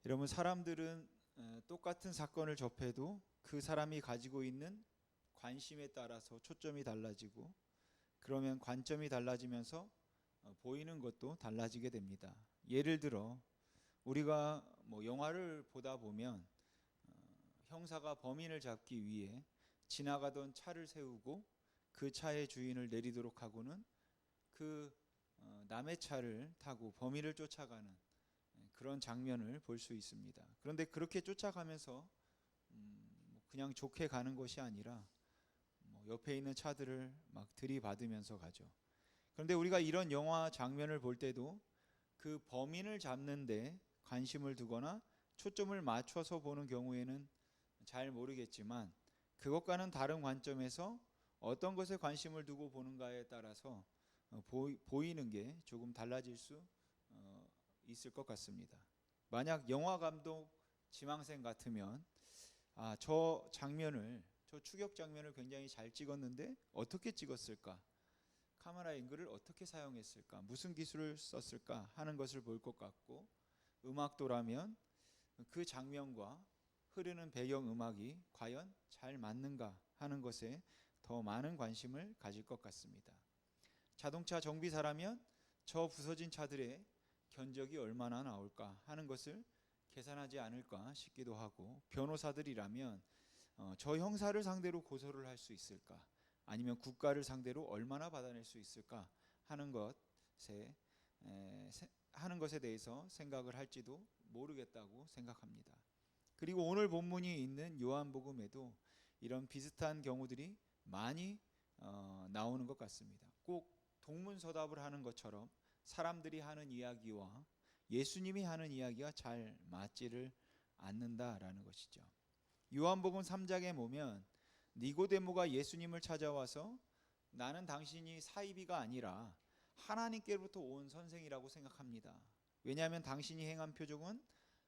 여러분, 사람들은 똑같은 사건을 접해도 그 사람이 가지고 있는 관심에 따라서 초점이 달라지고, 그러면 관점이 달라지면서 보이는 것도 달라지게 됩니다. 예를 들어 우리가 영화를 보다 보면 형사가 범인을 잡기 위해 지나가던 차를 세우고 그 차의 주인을 내리도록 하고는 그 남의 차를 타고 범인을 쫓아가는 그런 장면을 볼 수 있습니다. 그런데 그렇게 쫓아가면서 그냥 좋게 가는 것이 아니라 옆에 있는 차들을 막 들이받으면서 가죠. 그런데 우리가 이런 영화 장면을 볼 때도 그 범인을 잡는데 관심을 두거나 초점을 맞춰서 보는 경우에는 잘 모르겠지만, 그것과는 다른 관점에서 어떤 것에 관심을 두고 보는가에 따라서 보이는 게 조금 달라질 수 있을 것 같습니다. 만약 영화 감독 지망생 같으면 저 추격 장면을 굉장히 잘 찍었는데 어떻게 찍었을까? 카메라 앵글을 어떻게 사용했을까? 무슨 기술을 썼을까? 하는 것을 볼 것 같고, 음악도라면 그 장면과 흐르는 배경 음악이 과연 잘 맞는가 하는 것에 더 많은 관심을 가질 것 같습니다. 자동차 정비사라면 저 부서진 차들의 견적이 얼마나 나올까 하는 것을 계산하지 않을까 싶기도 하고, 변호사들이라면 저 형사를 상대로 고소를 할 수 있을까, 아니면 국가를 상대로 얼마나 받아낼 수 있을까 하는 것에 대해서 생각을 할지도 모르겠다고 생각합니다. 그리고 오늘 본문이 있는 요한복음에도 이런 비슷한 경우들이 많이 나오는 것 같습니다. 꼭 동문서답을 하는 것처럼 사람들이 하는 이야기와 예수님이 하는 이야기가 잘 맞지를 않는다라는 것이죠. 요한복음 3장에 보면 니고데모가 예수님을 찾아와서 나는 당신이 사이비가 아니라 하나님께로부터 온 선생이라고 생각합니다. 왜냐하면 당신이 행한 표적은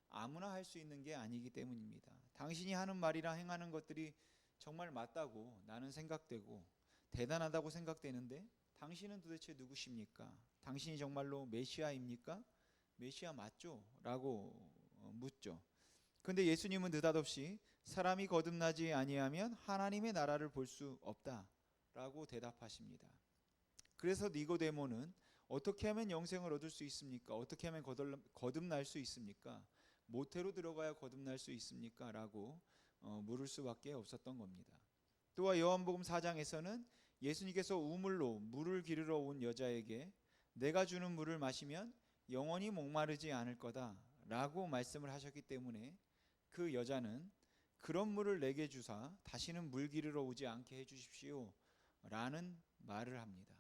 아무나 할 수 있는 게 아니기 때문입니다. 당신이 하는 말이랑 행하는 것들이 정말 맞다고 나는 생각되고 대단하다고 생각되는데, 당신은 도대체 누구십니까? 당신이 정말로 메시아입니까? 메시아 맞죠? 라고 묻죠. 그런데 예수님은 느닷없이 사람이 거듭나지 아니하면 하나님의 나라를 볼 수 없다라고 대답하십니다. 그래서 니고데모는 어떻게 하면 영생을 얻을 수 있습니까? 어떻게 하면 거듭날 수 있습니까? 모태로 들어가야 거듭날 수 있습니까? 라고 물을 수밖에 없었던 겁니다. 또한 요한복음 4장에서는 예수님께서 우물로 물을 기르러 온 여자에게 내가 주는 물을 마시면 영원히 목마르지 않을 거다 라고 말씀을 하셨기 때문에 그 여자는 그런 물을 내게 주사 다시는 물 기르러 오지 않게 해주십시오 라는 말을 합니다.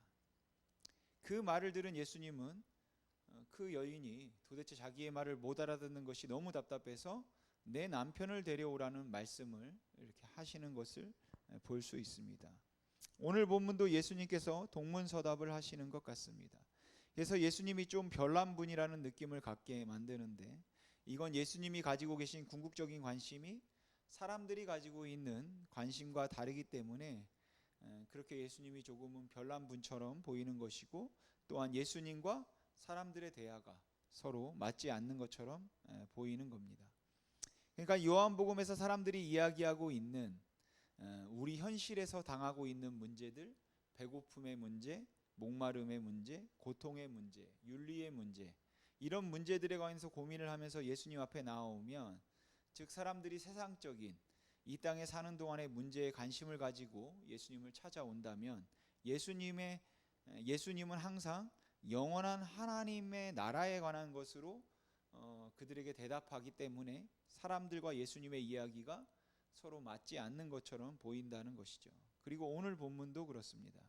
그 말을 들은 예수님은 그 여인이 도대체 자기의 말을 못 알아듣는 것이 너무 답답해서 내 남편을 데려오라는 말씀을 이렇게 하시는 것을 볼 수 있습니다. 오늘 본문도 예수님께서 동문서답을 하시는 것 같습니다. 그래서 예수님이 좀 별난 분이라는 느낌을 갖게 만드는데, 이건 예수님이 가지고 계신 궁극적인 관심이 사람들이 가지고 있는 관심과 다르기 때문에 그렇게 예수님이 조금은 별난 분처럼 보이는 것이고, 또한 예수님과 사람들의 대화가 서로 맞지 않는 것처럼 보이는 겁니다. 그러니까 요한복음에서 사람들이 이야기하고 있는 우리 현실에서 당하고 있는 문제들, 배고픔의 문제, 목마름의 문제, 고통의 문제, 윤리의 문제, 이런 문제들에 관해서 고민을 하면서 예수님 앞에 나오면, 즉 사람들이 세상적인 이 땅에 사는 동안의 문제에 관심을 가지고 예수님을 찾아온다면, 예수님은 항상 영원한 하나님의 나라에 관한 것으로 그들에게 대답하기 때문에 사람들과 예수님의 이야기가 서로 맞지 않는 것처럼 보인다는 것이죠. 그리고 오늘 본문도 그렇습니다.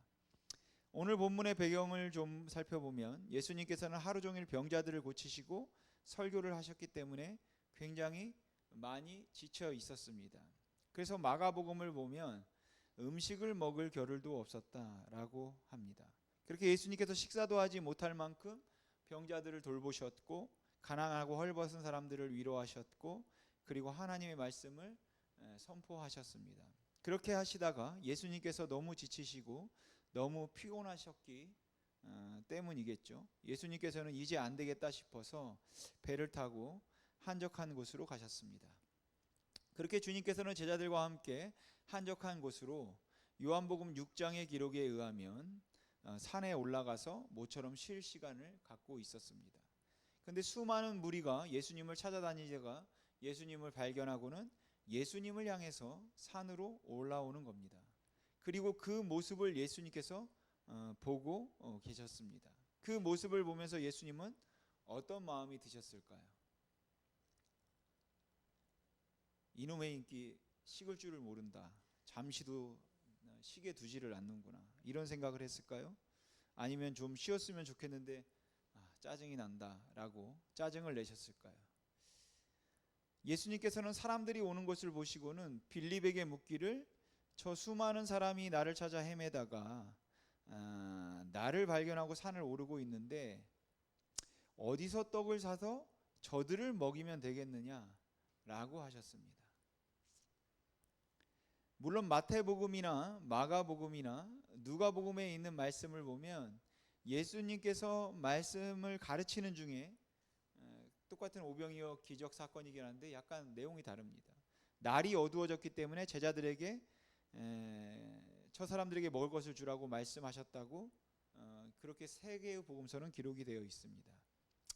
오늘 본문의 배경을 좀 살펴보면 예수님께서는 하루 종일 병자들을 고치시고 설교를 하셨기 때문에 굉장히 많이 지쳐 있었습니다. 그래서 마가복음을 보면 음식을 먹을 겨를도 없었다라고 합니다. 그렇게 예수님께서 식사도 하지 못할 만큼 병자들을 돌보셨고, 가난하고 헐벗은 사람들을 위로하셨고, 그리고 하나님의 말씀을 선포하셨습니다. 그렇게 하시다가 예수님께서 너무 지치시고 너무 피곤하셨기 때문이겠죠. 예수님께서는 이제 안 되겠다 싶어서 배를 타고 한적한 곳으로 가셨습니다. 그렇게 주님께서는 제자들과 함께 한적한 곳으로 요한복음 6장의 기록에 의하면 산에 올라가서 모처럼 쉴 시간을 갖고 있었습니다. 그런데 수많은 무리가 예수님을 찾아다니다가 예수님을 발견하고는 예수님을 향해서 산으로 올라오는 겁니다. 그리고 그 모습을 예수님께서 보고 계셨습니다. 그 모습을 보면서 예수님은 어떤 마음이 드셨을까요? 이놈의 인기 식을 줄을 모른다. 잠시도 쉬게 두지를 않는구나. 이런 생각을 했을까요? 아니면 좀 쉬었으면 좋겠는데 짜증이 난다라고 짜증을 내셨을까요? 예수님께서는 사람들이 오는 것을 보시고는 빌립에게 묻기를 저 수많은 사람이 나를 찾아 헤매다가 나를 발견하고 산을 오르고 있는데 어디서 떡을 사서 저들을 먹이면 되겠느냐라고 하셨습니다. 물론 마태복음이나 마가복음이나 누가복음에 있는 말씀을 보면 예수님께서 말씀을 가르치는 중에 똑같은 오병이어 기적 사건이긴 한데 약간 내용이 다릅니다. 날이 어두워졌기 때문에 제자들에게 저 사람들에게 먹을 것을 주라고 말씀하셨다고 그렇게 세 개의 복음서는 기록이 되어 있습니다.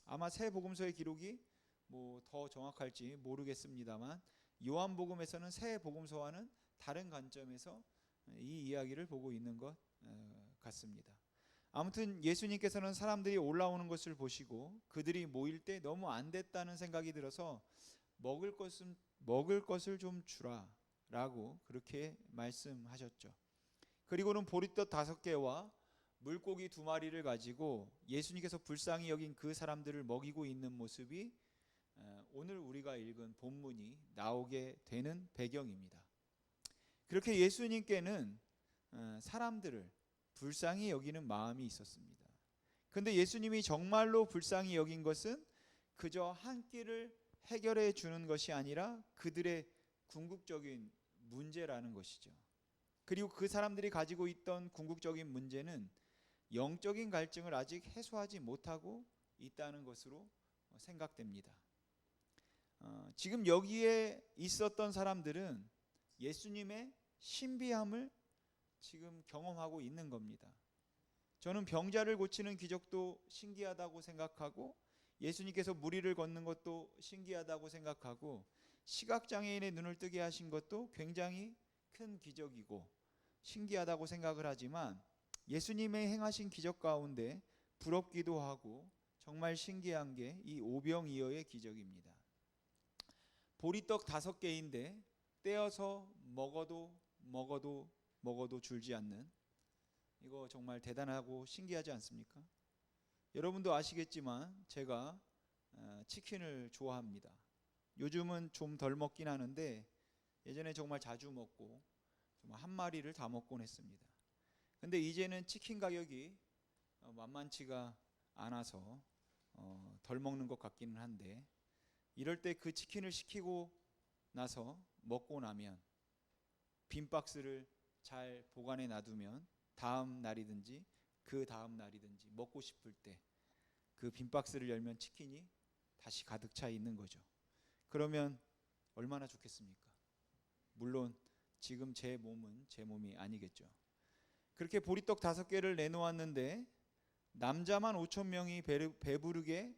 아마 세 복음서의 기록이 뭐 더 정확할지 모르겠습니다만 요한복음에서는 세 복음서와는 다른 관점에서 이 이야기를 보고 있는 것 같습니다. 아무튼 예수님께서는 사람들이 올라오는 것을 보시고 그들이 모일 때 너무 안 됐다는 생각이 들어서 먹을 것을 좀 주라라고 그렇게 말씀하셨죠. 그리고는 보리떡 5개와 물고기 2마리를 가지고 예수님께서 불쌍히 여긴 그 사람들을 먹이고 있는 모습이 오늘 우리가 읽은 본문이 나오게 되는 배경입니다. 그렇게 예수님께는 사람들을 불쌍히 여기는 마음이 있었습니다. 그런데 예수님이 정말로 불쌍히 여긴 것은 그저 한 끼를 해결해 주는 것이 아니라 그들의 궁극적인 문제라는 것이죠. 그리고 그 사람들이 가지고 있던 궁극적인 문제는 영적인 갈증을 아직 해소하지 못하고 있다는 것으로 생각됩니다. 지금 여기에 있었던 사람들은 예수님의 신비함을 지금 경험하고 있는 겁니다. 저는 병자를 고치는 기적도 신기하다고 생각하고 예수님께서 무리를 걷는 것도 신기하다고 생각하고 시각장애인의 눈을 뜨게 하신 것도 굉장히 큰 기적이고 신기하다고 생각을 하지만 예수님의 행하신 기적 가운데 부럽기도 하고 정말 신기한 게 이 오병이어의 기적입니다. 보리떡 5개인데 떼어서 먹어도 줄지 않는, 이거 정말 대단하고 신기하지 않습니까? 여러분도 아시겠지만 제가 치킨을 좋아합니다. 요즘은 좀 덜 먹긴 하는데 예전에 정말 자주 먹고 정말 한 마리를 다 먹곤 했습니다. 근데 이제는 치킨 가격이 만만치가 않아서 덜 먹는 것 같기는 한데 이럴 때 그 치킨을 시키고 나서 먹고 나면 빈 박스를 잘 보관해 놔두면 다음 날이든지 그 다음 날이든지 먹고 싶을 때 그 빈 박스를 열면 치킨이 다시 가득 차 있는 거죠. 그러면 얼마나 좋겠습니까? 물론 지금 제 몸은 제 몸이 아니겠죠. 그렇게 보리떡 5개를 내놓았는데 남자만 5,000명이 배부르게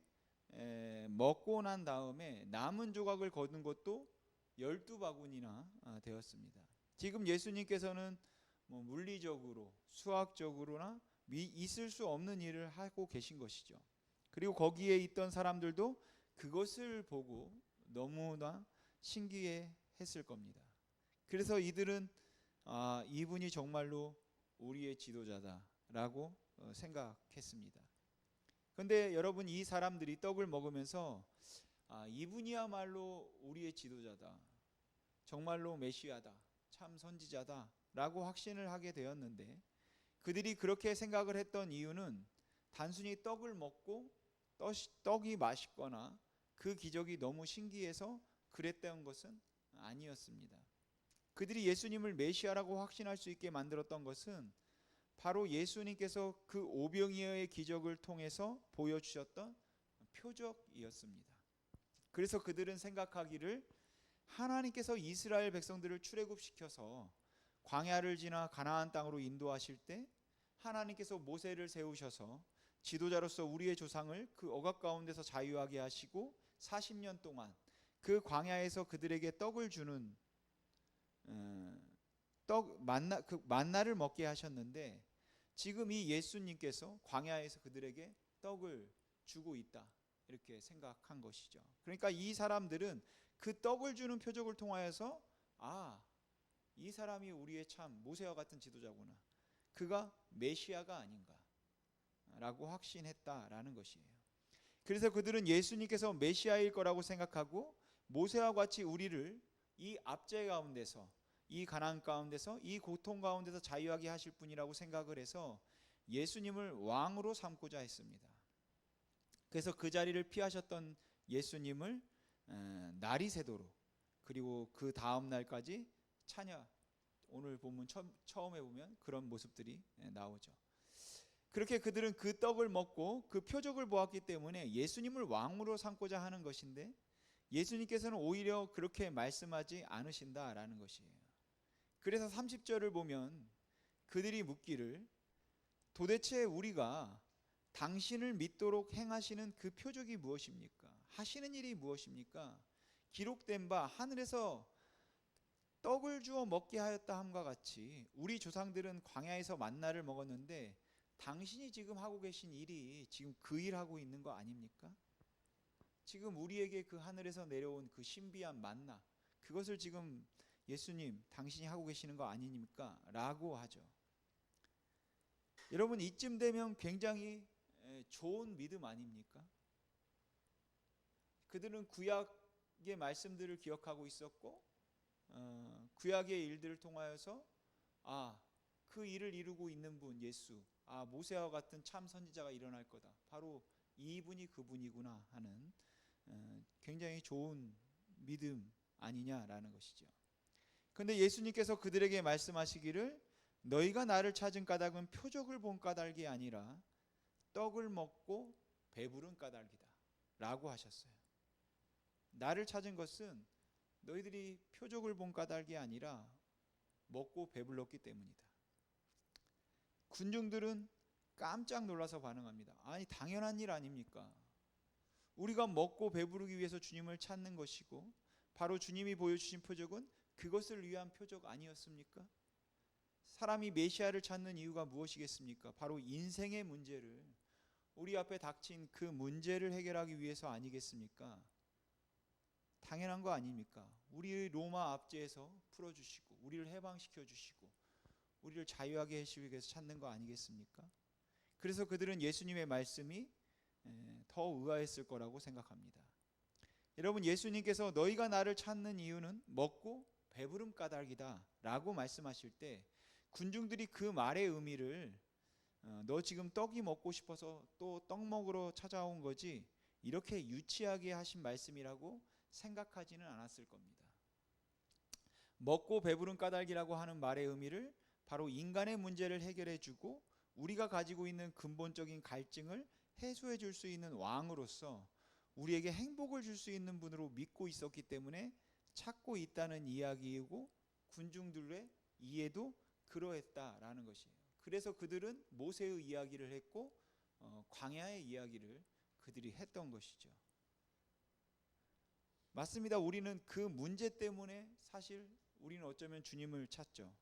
먹고 난 다음에 남은 조각을 거둔 것도 12바구니나 되었습니다. 지금 예수님께서는 물리적으로 수학적으로나 있을 수 없는 일을 하고 계신 것이죠. 그리고 거기에 있던 사람들도 그것을 보고 너무나 신기해했을 겁니다. 그래서 이들은 이분이 정말로 우리의 지도자다라고 생각했습니다. 그런데 여러분, 이 사람들이 떡을 먹으면서 이분이야말로 우리의 지도자다, 정말로 메시아다, 참 선지자다 라고 확신을 하게 되었는데, 그들이 그렇게 생각을 했던 이유는 단순히 떡을 먹고 떡이 맛있거나 그 기적이 너무 신기해서 그랬던 것은 아니었습니다. 그들이 예수님을 메시아라고 확신할 수 있게 만들었던 것은 바로 예수님께서 그 오병이어의 기적을 통해서 보여주셨던 표적이었습니다. 그래서 그들은 생각하기를 하나님께서 이스라엘 백성들을 출애굽시켜서 광야를 지나 가나안 땅으로 인도하실 때 하나님께서 모세를 세우셔서 지도자로서 우리의 조상을 그 억압 가운데서 자유하게 하시고 40년 동안 그 광야에서 그들에게 떡을 주는 그 만나를 먹게 하셨는데, 지금 이 예수님께서 광야에서 그들에게 떡을 주고 있다, 이렇게 생각한 것이죠. 그러니까 이 사람들은 그 떡을 주는 표적을 통하여서 이 사람이 우리의 참 모세와 같은 지도자구나, 그가 메시아가 아닌가 라고 확신했다라는 것이에요. 그래서 그들은 예수님께서 메시아일 거라고 생각하고 모세와 같이 우리를 이 압제 가운데서, 이 가난 가운데서, 이 고통 가운데서 자유하게 하실 분이라고 생각을 해서 예수님을 왕으로 삼고자 했습니다. 그래서 그 자리를 피하셨던 예수님을 날이 새도록, 그리고 그 다음 날까지 오늘 본문 처음에 보면 그런 모습들이 나오죠. 그렇게 그들은 그 떡을 먹고 그 표적을 보았기 때문에 예수님을 왕으로 삼고자 하는 것인데, 예수님께서는 오히려 그렇게 말씀하지 않으신다라는 것이에요. 그래서 30절을 보면 그들이 묻기를 도대체 우리가 당신을 믿도록 행하시는 그 표적이 무엇입니까? 하시는 일이 무엇입니까? 기록된 바 하늘에서 떡을 주어 먹게 하였다 함과 같이 우리 조상들은 광야에서 만나를 먹었는데 당신이 지금 하고 계신 일이 지금 그 일하고 있는 거 아닙니까? 지금 우리에게 그 하늘에서 내려온 그 신비한 만나, 그것을 지금 예수님 당신이 하고 계시는 거 아닙니까? 라고 하죠. 여러분, 이쯤 되면 굉장히 좋은 믿음 아닙니까? 그들은 구약의 말씀들을 기억하고 있었고 구약의 일들을 통하여서 그 일을 이루고 있는 분 예수, 모세와 같은 참 선지자가 일어날 거다, 바로 이분이 그분이구나 하는 굉장히 좋은 믿음 아니냐라는 것이죠. 그런데 예수님께서 그들에게 말씀하시기를 너희가 나를 찾은 까닭은 표적을 본 까닭이 아니라 떡을 먹고 배부른 까닭이다 라고 하셨어요. 나를 찾은 것은 너희들이 표적을 본 까닭이 아니라 먹고 배불렀기 때문이다. 군중들은 깜짝 놀라서 반응합니다. 아니, 당연한 일 아닙니까? 우리가 먹고 배부르기 위해서 주님을 찾는 것이고 바로 주님이 보여주신 표적은 그것을 위한 표적 아니었습니까? 사람이 메시아를 찾는 이유가 무엇이겠습니까? 바로 인생의 문제를, 우리 앞에 닥친 그 문제를 해결하기 위해서 아니겠습니까? 당연한 거 아닙니까? 우리의 로마 압제에서 풀어주시고 우리를 해방시켜 주시고 우리를 자유하게 하시기 위해서 찾는 거 아니겠습니까? 그래서 그들은 예수님의 말씀이 더 의아했을 거라고 생각합니다. 여러분, 예수님께서 너희가 나를 찾는 이유는 먹고 배부름 까닭이다 라고 말씀하실 때 군중들이 그 말의 의미를 너 지금 떡이 먹고 싶어서 또 떡 먹으러 찾아온 거지, 이렇게 유치하게 하신 말씀이라고 생각하지는 않았을 겁니다. 먹고 배부른 까닭이라고 하는 말의 의미를 바로 인간의 문제를 해결해 주고 우리가 가지고 있는 근본적인 갈증을 해소해 줄 수 있는 왕으로서 우리에게 행복을 줄 수 있는 분으로 믿고 있었기 때문에 찾고 있다는 이야기이고, 군중들의 이해도 그러했다라는 것이에요. 그래서 그들은 모세의 이야기를 했고 광야의 이야기를 그들이 했던 것이죠. 맞습니다. 우리는 그 문제 때문에 사실 우리는 어쩌면 주님을 찾죠.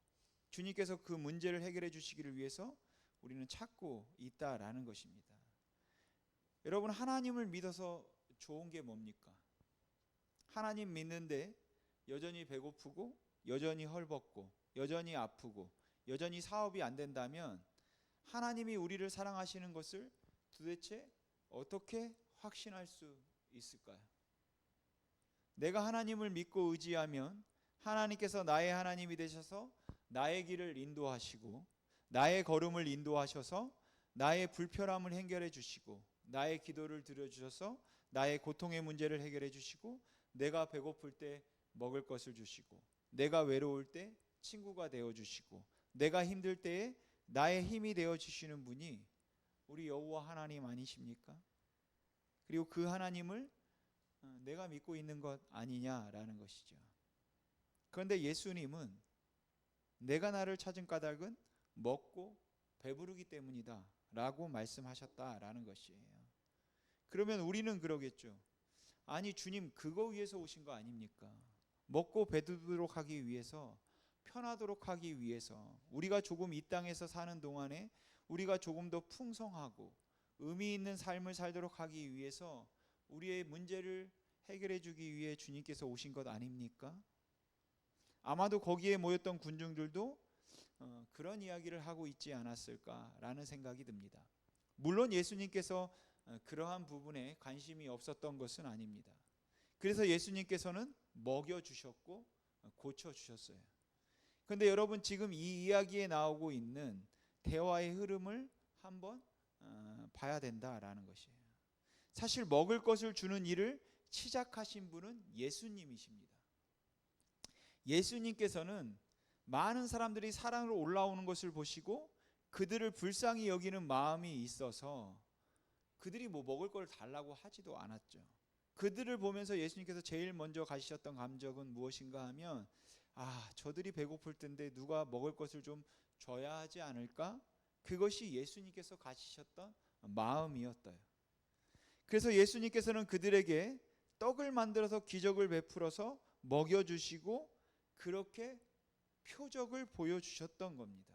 주님께서 그 문제를 해결해 주시기를 위해서 우리는 찾고 있다라는 것입니다. 여러분, 하나님을 믿어서 좋은 게 뭡니까? 하나님 믿는데 여전히 배고프고 여전히 헐벗고 여전히 아프고 여전히 사업이 안 된다면 하나님이 우리를 사랑하시는 것을 도대체 어떻게 확신할 수 있을까요? 내가 하나님을 믿고 의지하면 하나님께서 나의 하나님이 되셔서 나의 길을 인도하시고 나의 걸음을 인도하셔서 나의 불편함을 해결해 주시고 나의 기도를 들어주셔서 나의 고통의 문제를 해결해 주시고 내가 배고플 때 먹을 것을 주시고 내가 외로울 때 친구가 되어 주시고 내가 힘들 때에 나의 힘이 되어 주시는 분이 우리 여호와 하나님 아니십니까? 그리고 그 하나님을 내가 믿고 있는 것 아니냐라는 것이죠. 그런데 예수님은 내가 나를 찾은 까닭은 먹고 배부르기 때문이다 라고 말씀하셨다라는 것이에요. 그러면 우리는 그러겠죠. 아니 주님, 그거 위해서 오신 거 아닙니까? 먹고 배부르도록 하기 위해서, 편하도록 하기 위해서, 우리가 조금 이 땅에서 사는 동안에 우리가 조금 더 풍성하고 의미 있는 삶을 살도록 하기 위해서 우리의 문제를 해결해 주기 위해 주님께서 오신 것 아닙니까? 아마도 거기에 모였던 군중들도 그런 이야기를 하고 있지 않았을까라는 생각이 듭니다. 물론 예수님께서 그러한 부분에 관심이 없었던 것은 아닙니다. 그래서 예수님께서는 먹여주셨고 고쳐주셨어요. 그런데 여러분, 지금 이 이야기에 나오고 있는 대화의 흐름을 한번 봐야 된다라는 것이에요. 사실 먹을 것을 주는 일을 시작하신 분은 예수님이십니다. 예수님께서는 많은 사람들이 사랑으로 올라오는 것을 보시고 그들을 불쌍히 여기는 마음이 있어서 그들이 뭐 먹을 걸 달라고 하지도 않았죠. 그들을 보면서 예수님께서 제일 먼저 가지셨던 감정은 무엇인가 하면, 저들이 배고플 텐데 누가 먹을 것을 좀 줘야 하지 않을까? 그것이 예수님께서 가지셨던 마음이었어요. 그래서 예수님께서는 그들에게 떡을 만들어서 기적을 베풀어서 먹여주시고 그렇게 표적을 보여주셨던 겁니다.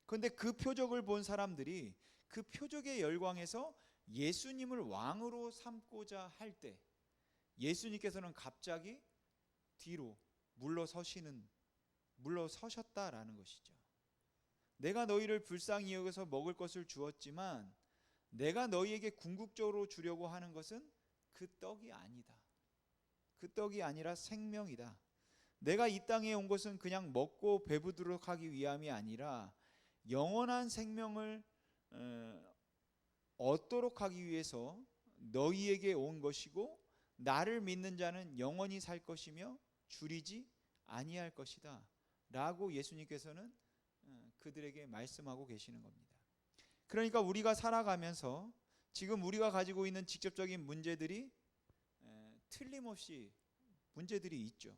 그런데 그 표적을 본 사람들이 그 표적의 열광에서 예수님을 왕으로 삼고자 할 때 예수님께서는 갑자기 뒤로 물러서셨다라는 것이죠. 내가 너희를 불쌍히 여겨서 먹을 것을 주었지만 내가 너희에게 궁극적으로 주려고 하는 것은 그 떡이 아니다. 그 떡이 아니라 생명이다. 내가 이 땅에 온 것은 그냥 먹고 배부르도록 하기 위함이 아니라 영원한 생명을 얻도록 하기 위해서 너희에게 온 것이고, 나를 믿는 자는 영원히 살 것이며 줄이지 아니할 것이다 라고 예수님께서는 그들에게 말씀하고 계시는 겁니다. 그러니까 우리가 살아가면서 지금 우리가 가지고 있는 직접적인 문제들이 틀림없이 문제들이 있죠.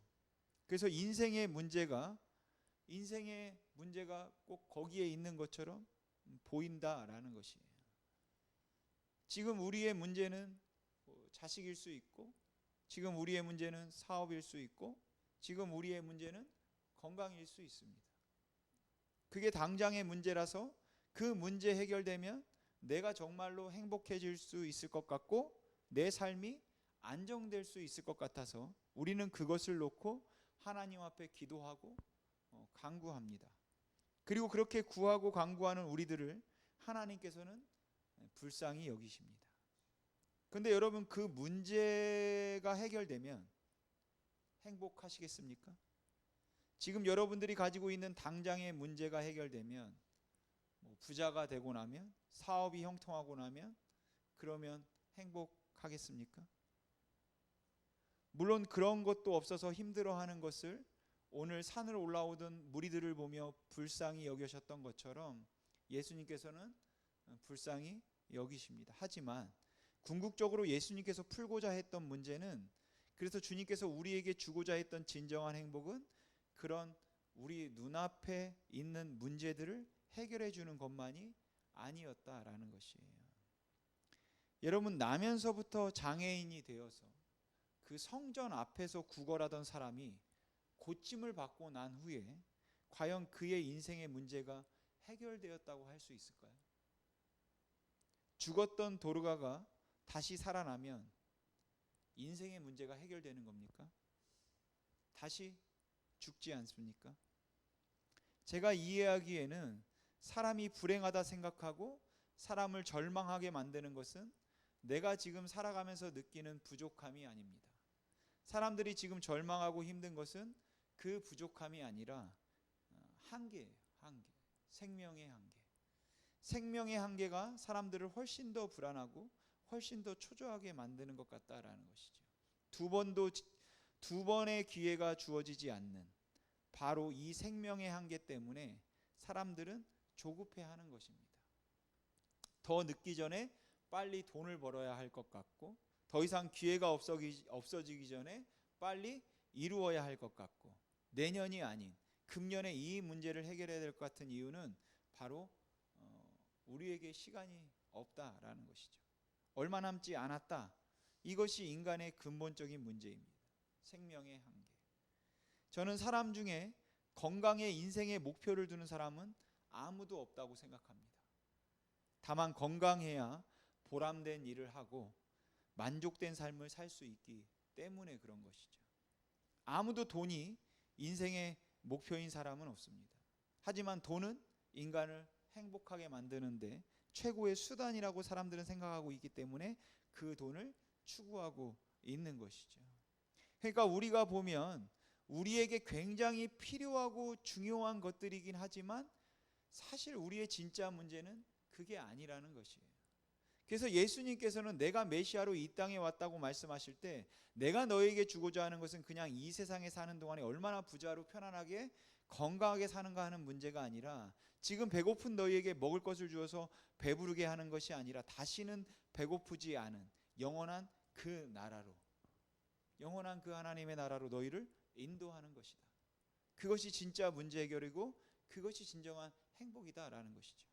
그래서 인생의 문제가 꼭 거기에 있는 것처럼 보인다라는 것이에요. 지금 우리의 문제는 자식일 수 있고, 지금 우리의 문제는 사업일 수 있고, 지금 우리의 문제는 건강일 수 있습니다. 그게 당장의 문제라서 그 문제 해결되면 내가 정말로 행복해질 수 있을 것 같고 내 삶이 안정될 수 있을 것 같아서 우리는 그것을 놓고 하나님 앞에 기도하고 간구합니다. 그리고 그렇게 구하고 간구하는 우리들을 하나님께서는 불쌍히 여기십니다. 그런데 여러분, 그 문제가 해결되면 행복하시겠습니까? 지금 여러분들이 가지고 있는 당장의 문제가 해결되면, 부자가 되고 나면, 사업이 형통하고 나면, 그러면 행복하겠습니까? 물론 그런 것도 없어서 힘들어하는 것을 오늘 산을 올라오던 무리들을 보며 불쌍히 여기셨던 것처럼 예수님께서는 불쌍히 여기십니다. 하지만 궁극적으로 예수님께서 풀고자 했던 문제는, 그래서 주님께서 우리에게 주고자 했던 진정한 행복은 그런 우리 눈앞에 있는 문제들을 해결해 주는 것만이 아니었다라는 것이에요. 여러분, 나면서부터 장애인이 되어서 그 성전 앞에서 구걸하던 사람이 고침을 받고 난 후에 과연 그의 인생의 문제가 해결되었다고 할 수 있을까요? 죽었던 도르가가 다시 살아나면 인생의 문제가 해결되는 겁니까? 다시 죽지 않습니까? 제가 이해하기에는 사람이 불행하다 생각하고 사람을 절망하게 만드는 것은 내가 지금 살아가면서 느끼는 부족함이 아닙니다. 사람들이 지금 절망하고 힘든 것은 그 부족함이 아니라 한계예요. 한계. 생명의 한계. 생명의 한계가 사람들을 훨씬 더 불안하고 훨씬 더 초조하게 만드는 것 같다라는 것이죠. 두 번의 기회가 주어지지 않는 바로 이 생명의 한계 때문에 사람들은 조급해하는 것입니다. 더 늦기 전에 빨리 돈을 벌어야 할 것 같고, 더 이상 기회가 없어지기 전에 빨리 이루어야 할 것 같고, 내년이 아닌 금년에 이 문제를 해결해야 될 것 같은 이유는 바로 우리에게 시간이 없다라는 것이죠. 얼마 남지 않았다. 이것이 인간의 근본적인 문제입니다. 생명의 한계. 저는 사람 중에 건강에 인생의 목표를 두는 사람은 아무도 없다고 생각합니다. 다만 건강해야 보람된 일을 하고 만족된 삶을 살 수 있기 때문에 그런 것이죠. 아무도 돈이 인생의 목표인 사람은 없습니다. 하지만 돈은 인간을 행복하게 만드는데 최고의 수단이라고 사람들은 생각하고 있기 때문에 그 돈을 추구하고 있는 것이죠. 그러니까 우리가 보면 우리에게 굉장히 필요하고 중요한 것들이긴 하지만 사실 우리의 진짜 문제는 그게 아니라는 것이에요. 그래서 예수님께서는 내가 메시아로 이 땅에 왔다고 말씀하실 때 내가 너에게 주고자 하는 것은 그냥 이 세상에 사는 동안에 얼마나 부자로 편안하게 건강하게 사는가 하는 문제가 아니라 지금 배고픈 너희에게 먹을 것을 주어서 배부르게 하는 것이 아니라 다시는 배고프지 않은 영원한 그 나라로, 영원한 그 하나님의 나라로 너희를 인도하는 것이다. 그것이 진짜 문제 해결이고 그것이 진정한 행복이다라는 것이죠.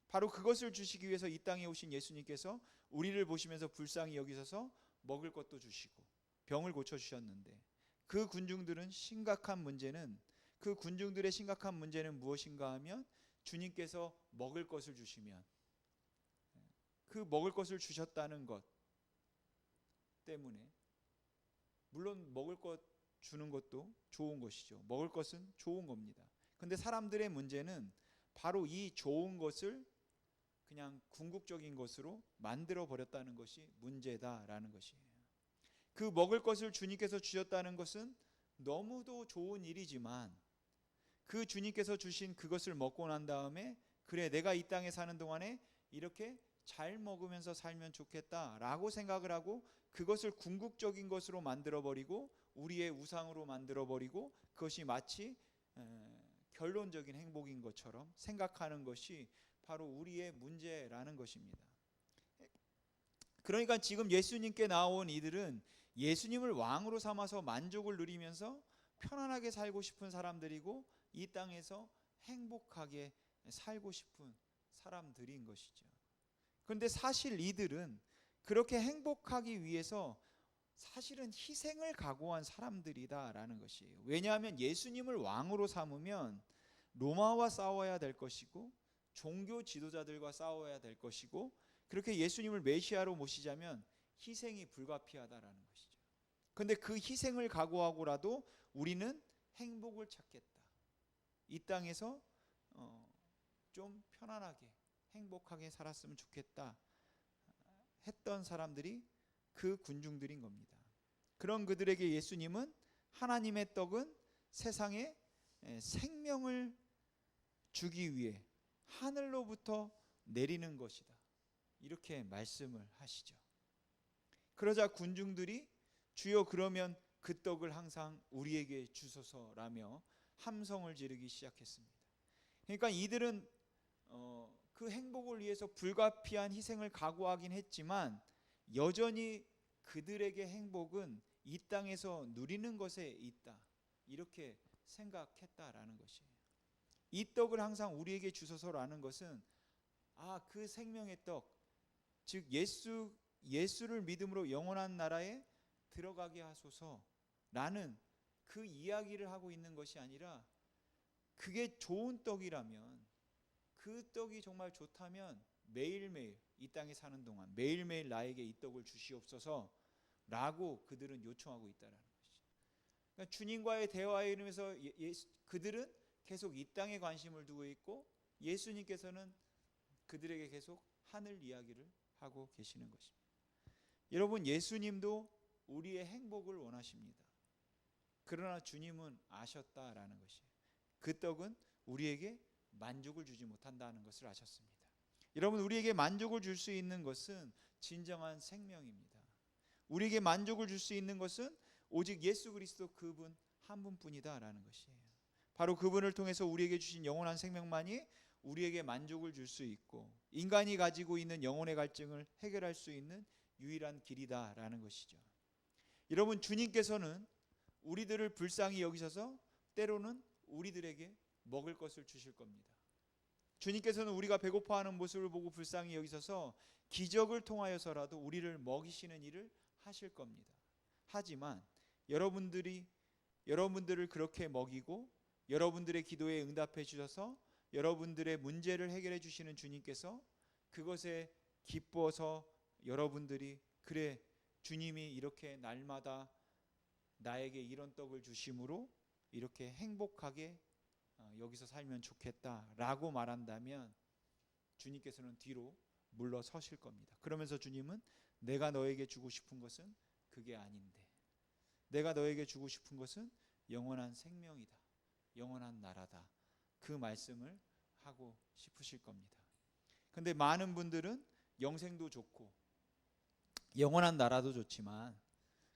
바로 그것을 주시기 위해서 이 땅에 오신 예수님께서 우리를 보시면서 불쌍히 여기셔서 먹을 것도 주시고 병을 고쳐주셨는데 그 군중들의 심각한 문제는 무엇인가 하면 주님께서 먹을 것을 주시면 그 먹을 것을 주셨다는 것 때문에, 물론 먹을 것 주는 것도 좋은 것이죠. 먹을 것은 좋은 겁니다. 근데 사람들의 문제는 바로 이 좋은 것을 그냥 궁극적인 것으로 만들어 버렸다는 것이 문제다라는 것이에요. 그 먹을 것을 주님께서 주셨다는 것은 너무도 좋은 일이지만 그 주님께서 주신 그것을 먹고 난 다음에 그래 내가 이 땅에 사는 동안에 이렇게 잘 먹으면서 살면 좋겠다라고 생각을 하고 그것을 궁극적인 것으로 만들어버리고 우리의 우상으로 만들어버리고 그것이 마치 결론적인 행복인 것처럼 생각하는 것이 바로 우리의 문제라는 것입니다. 그러니까 지금 예수님께 나온 이들은 예수님을 왕으로 삼아서 만족을 누리면서 편안하게 살고 싶은 사람들이고 이 땅에서 행복하게 살고 싶은 사람들인 것이죠. 그런데 사실 이들은 그렇게 행복하기 위해서 사실은 희생을 각오한 사람들이다라는 것이에요. 왜냐하면 예수님을 왕으로 삼으면 로마와 싸워야 될 것이고 종교 지도자들과 싸워야 될 것이고 그렇게 예수님을 메시아로 모시자면 희생이 불가피하다라는 것이죠. 그런데 그 희생을 각오하고라도 우리는 행복을 찾겠다. 이 땅에서 좀 편안하게 행복하게 살았으면 좋겠다 했던 사람들이 그 군중들인 겁니다. 그런 그들에게 예수님은 하나님의 떡은 세상에 생명을 주기 위해 하늘로부터 내리는 것이다. 이렇게 말씀을 하시죠. 그러자 군중들이 주여 그러면 그 떡을 항상 우리에게 주소서라며 함성을 지르기 시작했습니다. 그러니까 이들은 그 행복을 위해서 불가피한 희생을 각오하긴 했지만 여전히 그들에게 행복은 이 땅에서 누리는 것에 있다. 이렇게 생각했다라는 것이에요. 이 떡을 항상 우리에게 주소서라는 것은 그 생명의 떡, 즉 예수를 믿음으로 영원한 나라에 들어가게 하소서라는 그 이야기를 하고 있는 것이 아니라 그게 좋은 떡이라면 그 떡이 정말 좋다면 매일매일 이 땅에 사는 동안 매일매일 나에게 이 떡을 주시옵소서라고 그들은 요청하고 있다라는 것이죠. 그러니까 주님과의 대화에 이르면서 그들은 계속 이 땅에 관심을 두고 있고 예수님께서는 그들에게 계속 하늘 이야기를 하고 계시는 것입니다. 여러분, 예수님도 우리의 행복을 원하십니다. 그러나 주님은 아셨다라는 것이에요. 그 떡은 우리에게 만족을 주지 못한다는 것을 아셨습니다. 여러분, 우리에게 만족을 줄 수 있는 것은 진정한 생명입니다. 우리에게 만족을 줄 수 있는 것은 오직 예수 그리스도 그분 한 분뿐이다라는 것이에요. 바로 그분을 통해서 우리에게 주신 영원한 생명만이 우리에게 만족을 줄 수 있고 인간이 가지고 있는 영혼의 갈증을 해결할 수 있는 유일한 길이다라는 것이죠. 여러분, 주님께서는 우리들을 불쌍히 여기셔서 때로는 우리들에게 먹을 것을 주실 겁니다. 주님께서는 우리가 배고파하는 모습을 보고 불쌍히 여기셔서 기적을 통하여서라도 우리를 먹이시는 일을 하실 겁니다. 하지만 여러분들을 그렇게 먹이고 여러분들의 기도에 응답해 주셔서 여러분들의 문제를 해결해 주시는 주님께서 그것에 기뻐서 여러분들이 그래, 주님이 이렇게 날마다 나에게 이런 떡을 주심으로 이렇게 행복하게 여기서 살면 좋겠다라고 말한다면 주님께서는 뒤로 물러서실 겁니다. 그러면서 주님은 내가 너에게 주고 싶은 것은 그게 아닌데, 내가 너에게 주고 싶은 것은 영원한 생명이다, 영원한 나라다, 그 말씀을 하고 싶으실 겁니다. 근데 많은 분들은 영생도 좋고 영원한 나라도 좋지만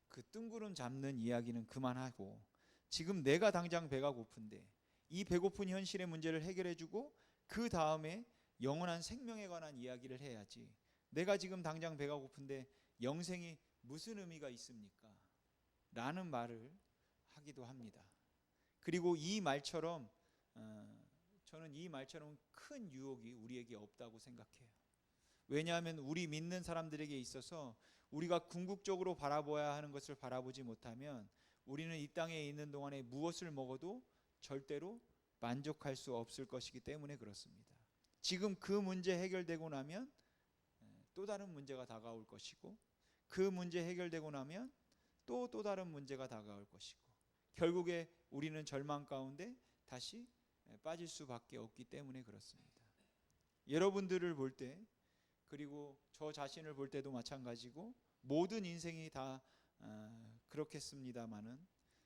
그 뜬구름 잡는 이야기는 그만하고 지금 내가 당장 배가 고픈데 이 배고픈 현실의 문제를 해결해주고 그 다음에 영원한 생명에 관한 이야기를 해야지, 내가 지금 당장 배가 고픈데 영생이 무슨 의미가 있습니까? 라는 말을 하기도 합니다. 그리고 이 말처럼 저는 이 말처럼 큰 유혹이 우리에게 없다고 생각해요. 왜냐하면 우리 믿는 사람들에게 있어서 우리가 궁극적으로 바라봐야 하는 것을 바라보지 못하면 우리는 이 땅에 있는 동안에 무엇을 먹어도 절대로 만족할 수 없을 것이기 때문에 그렇습니다. 지금 그 문제 해결되고 나면 또 다른 문제가 다가올 것이고, 그 문제 해결되고 나면 또 다른 문제가 다가올 것이고, 결국에 우리는 절망 가운데 다시 빠질 수밖에 없기 때문에 그렇습니다. 여러분들을 볼 때, 그리고 저 자신을 볼 때도 마찬가지고 모든 인생이 다 그렇겠습니다마는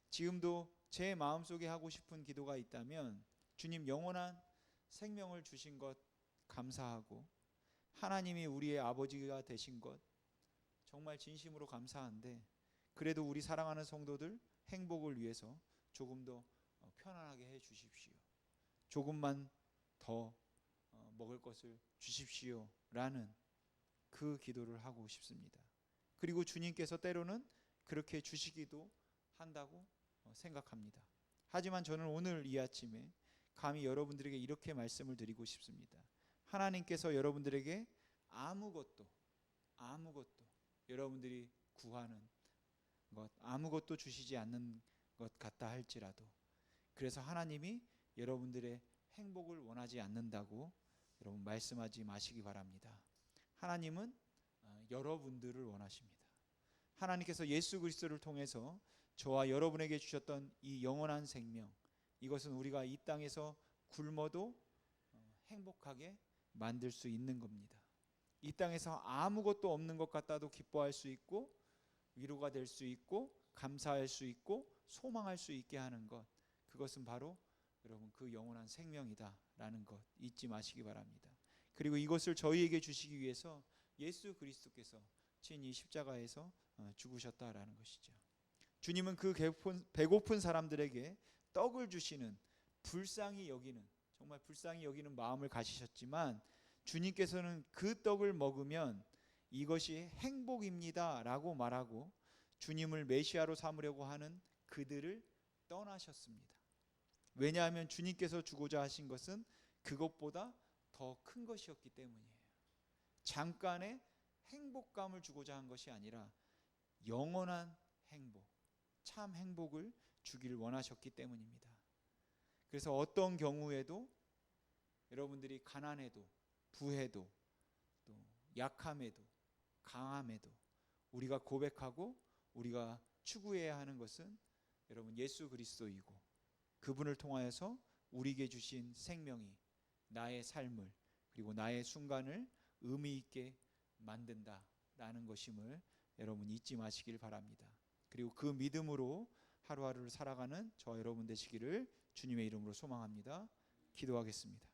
지금도 제 마음속에 하고 싶은 기도가 있다면 주님, 영원한 생명을 주신 것 감사하고 하나님이 우리의 아버지가 되신 것 정말 진심으로 감사한데, 그래도 우리 사랑하는 성도들 행복을 위해서 조금 더 편안하게 해 주십시오. 조금만 더 먹을 것을 주십시오 라는 그 기도를 하고 싶습니다. 그리고 주님께서 때로는 그렇게 주시기도 한다고 생각합니다. 하지만 저는 오늘 이 아침에 감히 여러분들에게 이렇게 말씀을 드리고 싶습니다. 하나님께서 여러분들에게 아무것도 여러분들이 구하는 것 아무것도 주시지 않는 것 같다 할지라도, 그래서 하나님이 여러분들의 행복을 원하지 않는다고 여러분 말씀하지 마시기 바랍니다. 하나님은 여러분들을 원하십니다. 하나님께서 예수 그리스도를 통해서 저와 여러분에게 주셨던 이 영원한 생명, 이것은 우리가 이 땅에서 굶어도 행복하게 만들 수 있는 겁니다. 이 땅에서 아무것도 없는 것 같아도 기뻐할 수 있고 위로가 될 수 있고 감사할 수 있고 소망할 수 있게 하는 것, 그것은 바로 여러분 그 영원한 생명이다라는 것 잊지 마시기 바랍니다. 그리고 이것을 저희에게 주시기 위해서 예수 그리스도께서 친히 십자가에서 죽으셨다라는 것이죠. 주님은 그 배고픈 사람들에게 떡을 주시는 불쌍히 여기는, 정말 불쌍히 여기는 마음을 가지셨지만 주님께서는 그 떡을 먹으면 이것이 행복입니다 라고 말하고 주님을 메시아로 삼으려고 하는 그들을 떠나셨습니다. 왜냐하면 주님께서 주고자 하신 것은 그것보다 더 큰 것이었기 때문이에요. 잠깐의 행복감을 주고자 한 것이 아니라 영원한 행복, 참 행복을 주기를 원하셨기 때문입니다. 그래서 어떤 경우에도 여러분들이 가난해도 부해도 또 약함에도 강함에도 우리가 고백하고 우리가 추구해야 하는 것은 여러분 예수 그리스도이고, 그분을 통하여서 우리에게 주신 생명이 나의 삶을 그리고 나의 순간을 의미 있게 만든다라는 것임을 여러분 잊지 마시길 바랍니다. 그리고 그 믿음으로 하루하루를 살아가는 저 여러분 되시기를 주님의 이름으로 소망합니다. 기도하겠습니다.